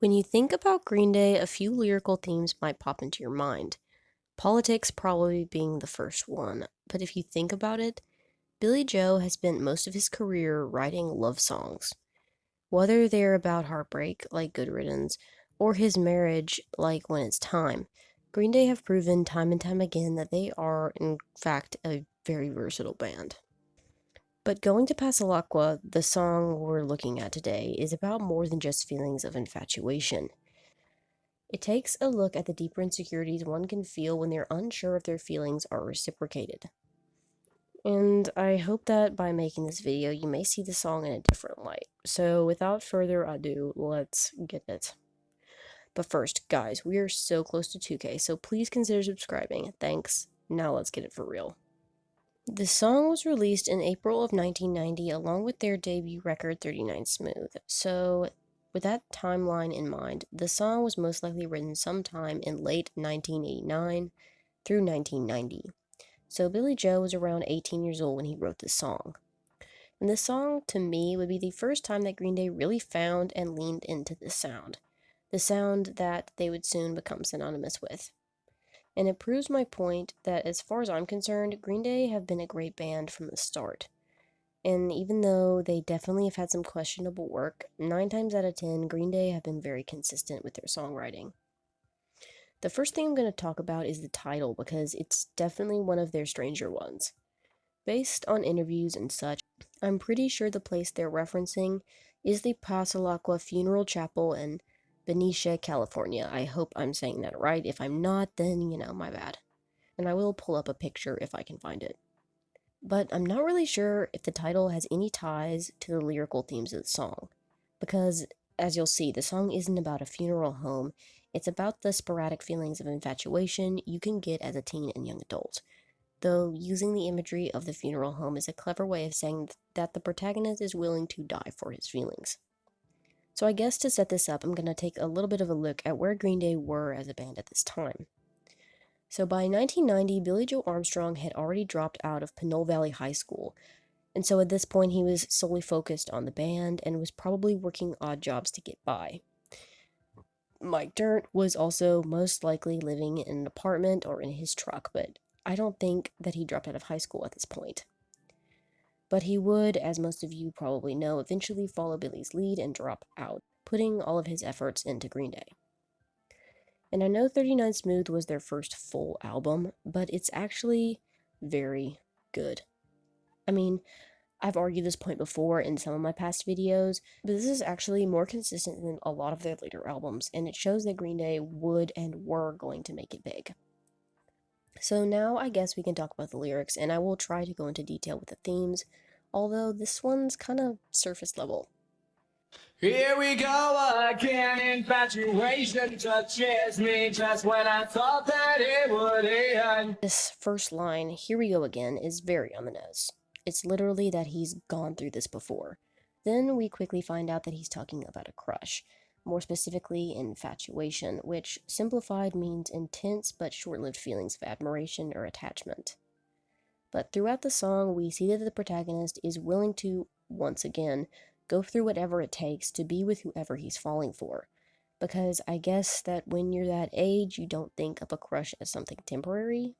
When you think about Green Day, a few lyrical themes might pop into your mind. Politics probably being the first one, but if you think about it, Billy Joe has spent most of his career writing love songs. Whether they're about heartbreak, like Good Riddance, or his marriage, like When It's Time, Green Day have proven time and time again that they are, in fact, a very versatile band. But going to Pasalacqua, the song we're looking at today, is about more than just feelings of infatuation. It takes a look at the deeper insecurities one can feel when they're unsure if their feelings are reciprocated. And I hope that by making this video, you may see the song in a different light. So without further ado, let's get it. But first, guys, we are so close to 2K, so please consider subscribing. Thanks. Now let's get it for real. The song was released in April of 1990 along with their debut record 39 Smooth. So with that timeline in mind, the song was most likely written sometime in late 1989 through 1990. So Billy Joe was around 18 years old when he wrote this song. And this song, to me, would be the first time that Green Day really found and leaned into this sound. The sound that they would soon become synonymous with. And it proves my point that as far as I'm concerned, Green Day have been a great band from the start. And even though they definitely have had some questionable work, 9 times out of 10, Green Day have been very consistent with their songwriting. The first thing I'm going to talk about is the title, because it's definitely one of their stranger ones. Based on interviews and such, I'm pretty sure the place they're referencing is the Pasalacqua Funeral Chapel in Benicia, California. I hope I'm saying that right. If I'm not, then, my bad. And I will pull up a picture if I can find it. But I'm not really sure if the title has any ties to the lyrical themes of the song. Because, as you'll see, the song isn't about a funeral home. It's about the sporadic feelings of infatuation you can get as a teen and young adult. Though using the imagery of the funeral home is a clever way of saying that the protagonist is willing to die for his feelings. So I guess to set this up, I'm going to take a little bit of a look at where Green Day were as a band at this time. So by 1990, Billy Joe Armstrong had already dropped out of Pinole Valley High School, and so at this point he was solely focused on the band and was probably working odd jobs to get by. Mike Dirnt was also most likely living in an apartment or in his truck, but I don't think that he dropped out of high school at this point. But he would, as most of you probably know, eventually follow Billy's lead and drop out, putting all of his efforts into Green Day. And I know 39 Smooth was their first full album, but it's actually very good. I mean, I've argued this point before in some of my past videos, but this is actually more consistent than a lot of their later albums, and it shows that Green Day would and were going to make it big. So now I guess we can talk about the lyrics, and I will try to go into detail with the themes, although this one's kind of surface level. Here we go again, infatuation touches me just when I thought that it would end. This first line, "Here we go again," is very on the nose. It's literally that he's gone through this before. Then we quickly find out that he's talking about a crush, more specifically infatuation, which simplified means intense but short-lived feelings of admiration or attachment. But throughout the song, we see that the protagonist is willing to, once again, go through whatever it takes to be with whoever he's falling for. Because I guess that when you're that age, you don't think of a crush as something temporary.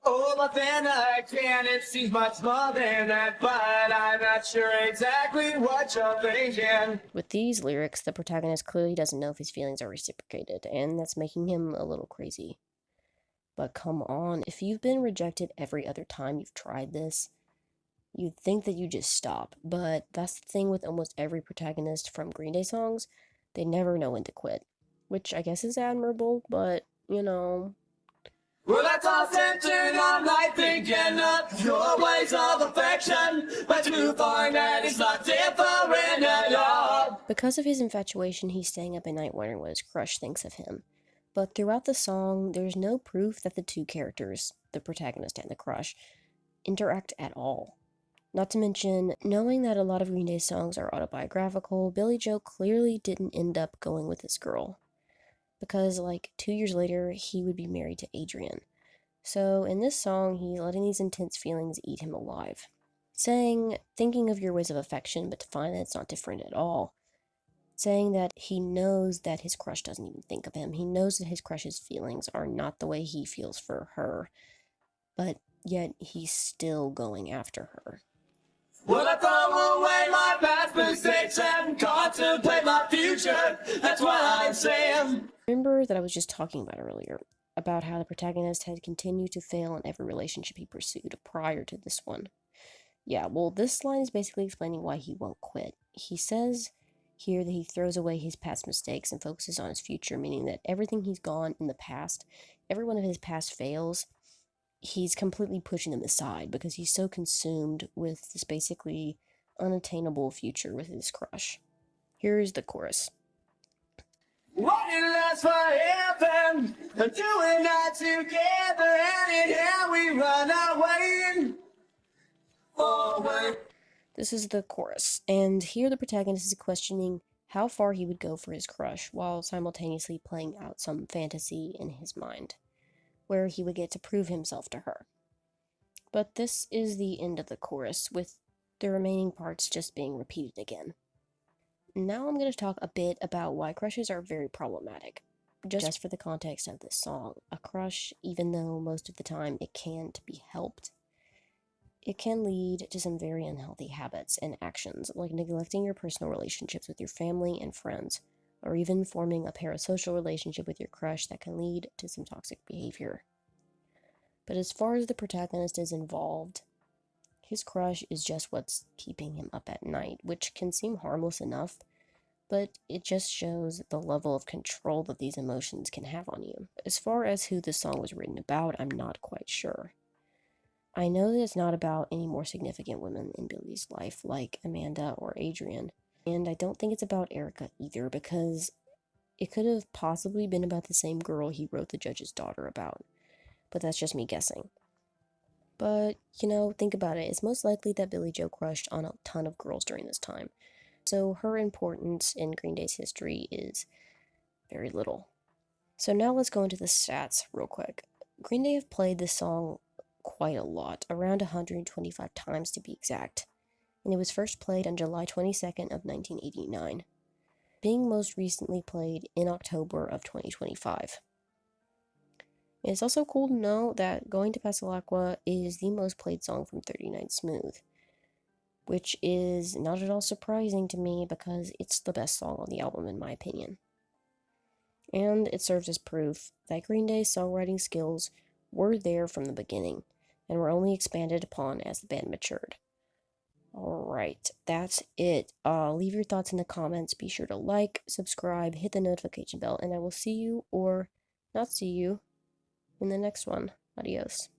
Oh, but then again, it seems much more than that, but I'm not sure exactly what you're thinking. With these lyrics, the protagonist clearly doesn't know if his feelings are reciprocated, and that's making him a little crazy. But come on, if you've been rejected every other time you've tried this, you'd think that you just stop. But that's the thing with almost every protagonist from Green Day songs, they never know when to quit. Which I guess is admirable, but, Well, that's all centered on night thinking of your ways of affection, but you find that it's not different at all. Because of his infatuation, he's staying up at night wondering what his crush thinks of him. But throughout the song, there's no proof that the two characters, the protagonist and the crush, interact at all. Not to mention, knowing that a lot of Green Day songs are autobiographical, Billy Joe clearly didn't end up going with this girl. Because, 2 years later, he would be married to Adrian. So, in this song, he's letting these intense feelings eat him alive. Saying, thinking of your ways of affection, but to find that it's not different at all. saying that he knows that his crush doesn't even think of him. He knows that his crush's feelings are not the way he feels for her, but yet he's still going after her. Well, I throw away my past mistakes and contemplate my future. That's what I'm saying. Remember that I was just talking about earlier, about how the protagonist had continued to fail in every relationship he pursued prior to this one. Yeah, well, this line is basically explaining why he won't quit. He says here that he throws away his past mistakes and focuses on his future, meaning that everything he's gone in the past, every one of his past fails, he's completely pushing them aside because he's so consumed with this basically unattainable future with his crush. Here's the chorus. What it lasts forever, doing that together, and in here we run away. Forward. This is the chorus, and here the protagonist is questioning how far he would go for his crush while simultaneously playing out some fantasy in his mind, where he would get to prove himself to her. But this is the end of the chorus, with the remaining parts just being repeated again. Now I'm going to talk a bit about why crushes are very problematic. Just for the context of this song, a crush, even though most of the time it can't be helped, it can lead to some very unhealthy habits and actions, like neglecting your personal relationships with your family and friends, or even forming a parasocial relationship with your crush that can lead to some toxic behavior. But as far as the protagonist is involved, his crush is just what's keeping him up at night, which can seem harmless enough, but it just shows the level of control that these emotions can have on you. As far as who this song was written about, I'm not quite sure. I know that it's not about any more significant women in Billy's life, like Amanda or Adrian, and I don't think it's about Erica either, because it could have possibly been about the same girl he wrote The Judge's Daughter about, but that's just me guessing. But, think about it, it's most likely that Billie Joe crushed on a ton of girls during this time, so her importance in Green Day's history is very little. So now let's go into the stats real quick. Green Day have played this song quite a lot, around 125 times to be exact, and it was first played on July 22nd of 1989, being most recently played in October of 2025. It's also cool to know that Going to Pasalacqua is the most played song from 39 Smooth, which is not at all surprising to me because it's the best song on the album in my opinion. And it serves as proof that Green Day's songwriting skills were there from the beginning, and were only expanded upon as the band matured. Alright, that's it. Leave your thoughts in the comments, be sure to like, subscribe, hit the notification bell, and I will see you, or not see you, in the next one. Adios.